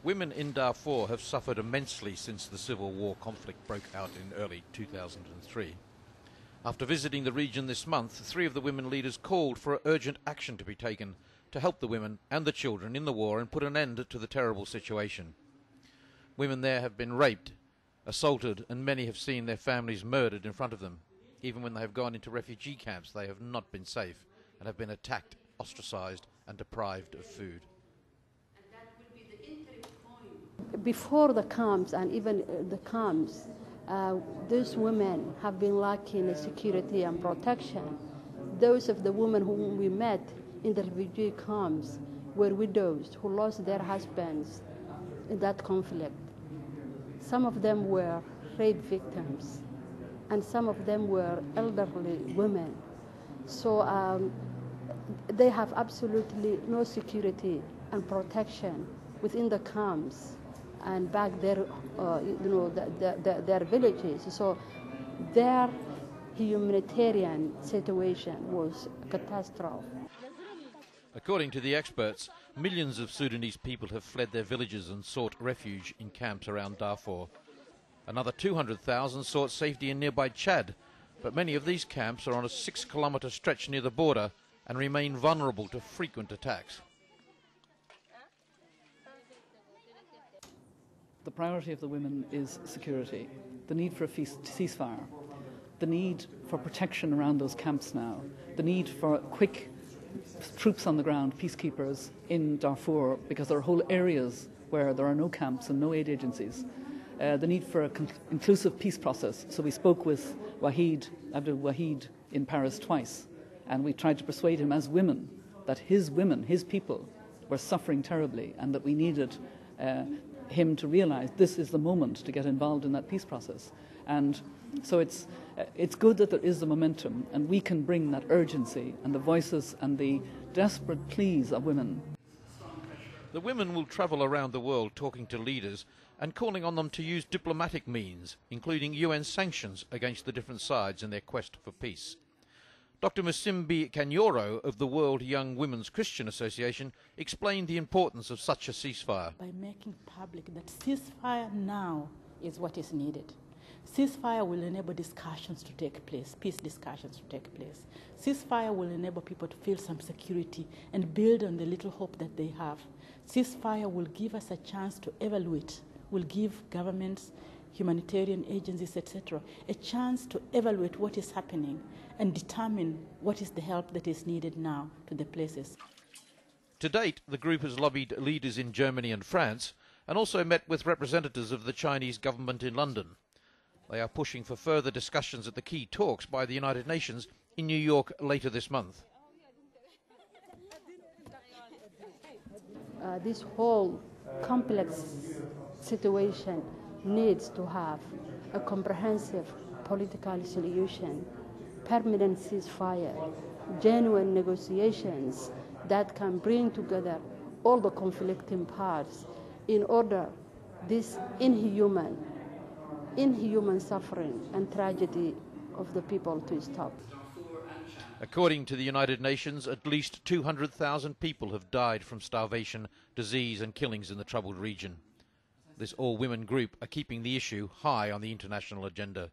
Women in Darfur have suffered immensely since the civil war conflict broke out in early 2003. After visiting the region this month, 3 of the women leaders called for urgent action to be taken to help the women and the children in the war and put an end to the terrible situation. Women there have been raped, assaulted, and many have seen their families murdered in front of them. Even when they have gone into refugee camps, they have not been safe and have been attacked, ostracized, and deprived of food. Before the camps and even the camps, those women have been lacking security and protection. Those of the women whom we met in the refugee camps were widows who lost their husbands in that conflict. Some of them were rape victims, and some of them were elderly women. So they have absolutely no security and protection within the camps and back their, their villages. So their humanitarian situation was a catastrophe. According to the experts, millions of Sudanese people have fled their villages and sought refuge in camps around Darfur. Another 200,000 sought safety in nearby Chad, but many of these camps are on a 6-kilometre stretch near the border and remain vulnerable to frequent attacks. The priority of the women is security, the need for a ceasefire, the need for protection around those camps now, the need for quick troops on the ground, peacekeepers in Darfur, because there are whole areas where there are no camps and no aid agencies. The need for an inclusive peace process. So we spoke with Abdul Wahid in Paris twice, and we tried to persuade him as women, his people, were suffering terribly, and that we needed him to realize this is the moment to get involved in that peace process. And so it's good that there is the momentum, and we can bring that urgency and the voices and the desperate pleas of women. The women will travel around the world talking to leaders and calling on them to use diplomatic means, including UN sanctions against the different sides in their quest for peace. Dr. Musimbi Kanyoro of the World Young Women's Christian Association explained the importance of such a ceasefire. By making public that ceasefire now is what is needed. Ceasefire will enable discussions to take place, peace discussions to take place. Ceasefire will enable people to feel some security and build on the little hope that they have. Ceasefire will give us a chance to evaluate, will give governments, humanitarian agencies, etc., a chance to evaluate what is happening and determine what is the help that is needed now to the places. To date, the group has lobbied leaders in Germany and France and also met with representatives of the Chinese government in London. They are pushing for further discussions at the key talks by the United Nations in New York later this month. This whole complex situation needs to have a comprehensive political solution, permanent ceasefire, genuine negotiations that can bring together all the conflicting parts in order this inhuman suffering and tragedy of the people to stop. According to the United Nations, at least 200,000 people have died from starvation, disease and killings in the troubled region. This all-women group are keeping the issue high on the international agenda.